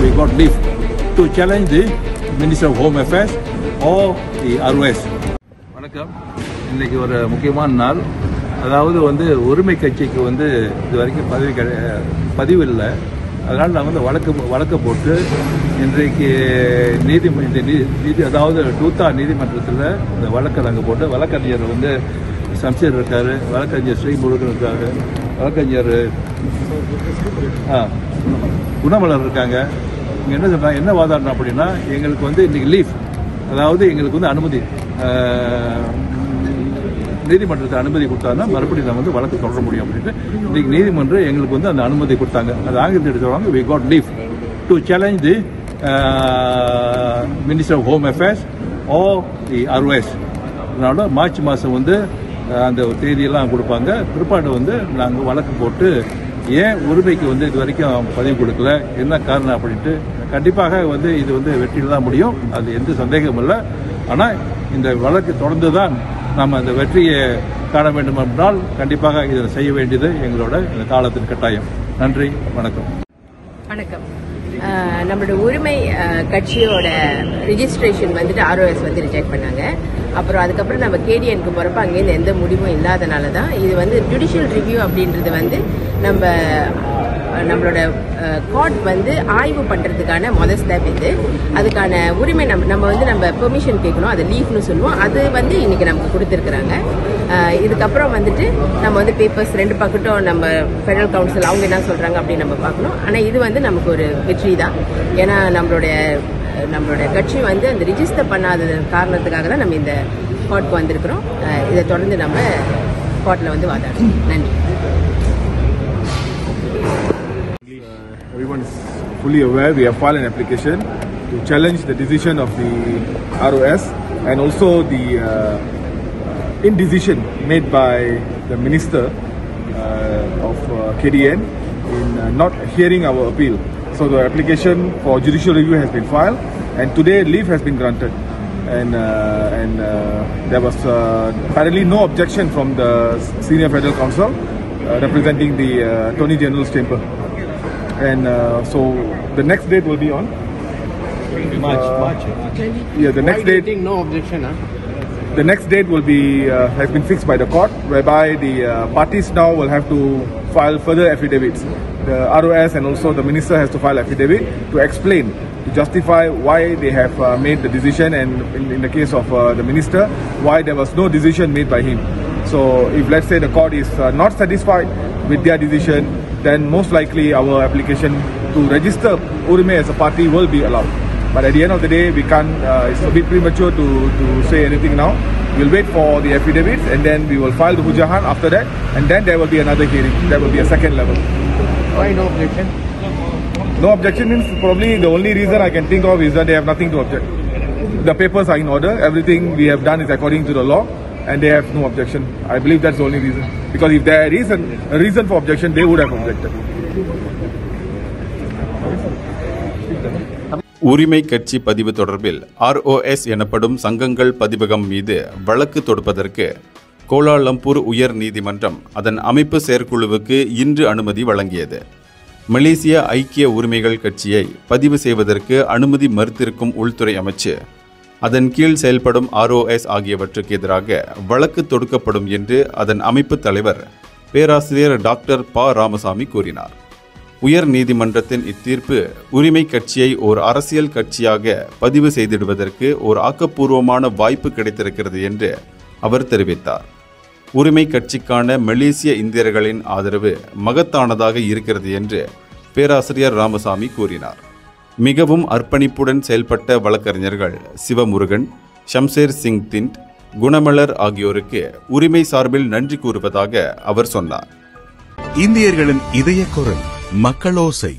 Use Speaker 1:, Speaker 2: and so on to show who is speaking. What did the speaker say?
Speaker 1: we got leave to challenge the Minister of Home Affairs or the ROS. வணக்கம். இன்னைக்கு ஒரு முக்கியமான நாள். அதாவது உரிமை கட்சிக்கு இது வரைக்கும் பதிவு இல்லை. அதனால் நான் வழக்கு போட்டு இன்றைக்கு நீதி அதாவது டூத்தா நீதிமன்றத்தில் இந்த வழக்கை நாங்கள் போட்டு வழக்கறிஞர் சம்சீர் இருக்கார், வழக்கறிஞர் ஸ்ரீமுருகன் இருக்காங்க, வழக்கறிஞர் குணமலர் இருக்காங்க. இங்கே என்ன சொல்கிறாங்க, என்ன வாதாடுறோம் அப்படின்னா எங்களுக்கு இன்றைக்கி லீஃப், அதாவது எங்களுக்கு அனுமதி நீதிமன்றத்தை அனுமதி கொடுத்தாங்கன்னா மறுபடியும் நான் வழக்கு தொடர முடியும் அப்படின்ட்டு இன்றைக்கி நீதிமன்றம் எங்களுக்கு அந்த அனுமதி கொடுத்தாங்க. அது ஆங்கிலத்தில் எடுத்துவாங்க, we got leave to challenge the Minister of Home Affairs or the ROS. அதனால மார்ச் மாதம் அந்த தேதியெல்லாம் கொடுப்பாங்க. பிற்பாடு நாங்கள் வழக்கு போட்டு ஏன் உரிமைக்கு இது வரைக்கும் பதிவு கொடுக்கல, என்ன காரணம் அப்படின்ட்டு கண்டிப்பாக இது வெற்றியில் தான் முடியும், அது எந்த சந்தேகமும் இல்லை. ஆனால் இந்த வழக்கு தொடர்ந்து தான் நாம் அந்த வெற்றியை காண வேண்டும் என்றால் கண்டிப்பாக இதை செய்ய வேண்டியது எங்களோட இந்த காலத்தின் கட்டாயம். நன்றி, வணக்கம்.
Speaker 2: வணக்கம். நம்மளோட உரிமை கட்சியோட ரிஜிஸ்ட்ரேஷன் ROS ரிஜெக்ட் பண்ணாங்க. அப்புறம் அதுக்கப்புறம் நம்ம கேடிஎனுக்கு போகிறப்ப அங்கேருந்து எந்த முடிவும் இல்லாதனால தான் இது ஜுடிஷியல் ரிவ்யூ அப்படின்றது நம்மளோட கோர்ட் ஆய்வு பண்ணுறதுக்கான முதல் ஸ்டெப் இது. அதுக்கான உரிமை நம்ம பெர்மிஷன் கேட்கணும், அது லீஃப்னு சொல்லுவோம். அது இன்னைக்கு நமக்கு கொடுத்துருக்குறாங்க. இதுக்கப்புறம் நம்ம பேப்பர்ஸ் ரெண்டு பக்கட்டும் நம்ம ஃபெடரல் கவுன்சில் அவங்க என்ன சொல்கிறாங்க அப்படின்னு நம்ம பார்க்கணும். ஆனால் இது நமக்கு ஒரு வெற்றி தான். ஏன்னா நம்மளோட கட்சி அந்த ரிஜிஸ்டர் பண்ணாத காரணத்துக்காக தான் நம்ம இந்த கோர்ட்டுக்கு வந்திருக்கிறோம். இதை தொடர்ந்து நம்ம கோர்ட்டில் வாதாடணும். நன்றி.
Speaker 3: Everyone is fully aware we have filed an application to challenge the decision of the ROS and also the indecision made by the Minister of KDN in not hearing our appeal. So the application for judicial review has been filed and today leave has been granted. And there was apparently no objection from the Senior Federal Counsel representing the Attorney General's chamber. And so the next date will be on March. Yeah, the next date.
Speaker 4: No objection.
Speaker 3: The next date will be has been fixed by the court, whereby the parties now will have to file further affidavits. The ROS and also the minister has to file affidavit to explain, to justify why they have made the decision, and in the case of the minister, why there was no decision made by him. So if let's say the court is not satisfied with their decision, then most likely our application to register Urime as a party will be allowed. But at the end of the day, we can't, it's a bit premature to say anything now. We'll wait for the affidavits and then we will file the Hujahan after that, and then there will be another hearing. There will be a second level.
Speaker 4: Why no objection?
Speaker 3: No objection means probably the only reason I can think of is that they have nothing to object. The papers are in order, everything we have done is according to the law, and they have no objection. I believe that's the only reason. Because if there is a reason for objection, they would have objected.
Speaker 5: உரிமை கட்சி பதிவு தொடர்பில் ROS எனப்படும் சங்கங்கள் பதிவகம் மீது வழக்கு தொடுப்பதற்கு Kuala Lumpur உயர் நீதிமன்றம் அதன் அமைப்பு செயற்குழுவுக்கு இன்று அனுமதி வழங்கியது. மலேசிய ஐக்கிய உரிமைகள் கட்சியை பதிவு செய்வதற்கு அனுமதி மறுத்திருக்கும் உள்துறை அமைச்சு அதன் கீழ் செயல்படும் ROS ஆகியவற்றுக்கு எதிராக வழக்கு தொடுக்கப்படும் என்று அதன் அமைப்பு தலைவர் பேராசிரியர் டாக்டர் ப. ராமசாமி கூறினார். உயர் நீதிமன்றத்தின் இத்தீர்ப்பு உரிமை கட்சியை ஒரு அரசியல் கட்சியாக பதிவு செய்திடுவதற்கு ஒரு ஆக்கப்பூர்வமான வாய்ப்பு கிடைத்திருக்கிறது என்று அவர் தெரிவித்தார். உரிமை கட்சிக்கான மலேசிய இந்தியர்களின் ஆதரவு மகத்தானதாக இருக்கிறது என்று பேராசிரியர் ராமசாமி கூறினார். மிகவும் அர்ப்பணிப்புடன் செயல்பட்ட வழக்கறிஞர்கள் சிவமுருகன், ஷம்சேர் சிங் திண்ட், குணமலர் ஆகியோருக்கு உரிமை சார்பில் நன்றி கூறுவதாக அவர் சொன்னார்.
Speaker 6: இந்தியர்களின் இதய குரல் மக்களோசை.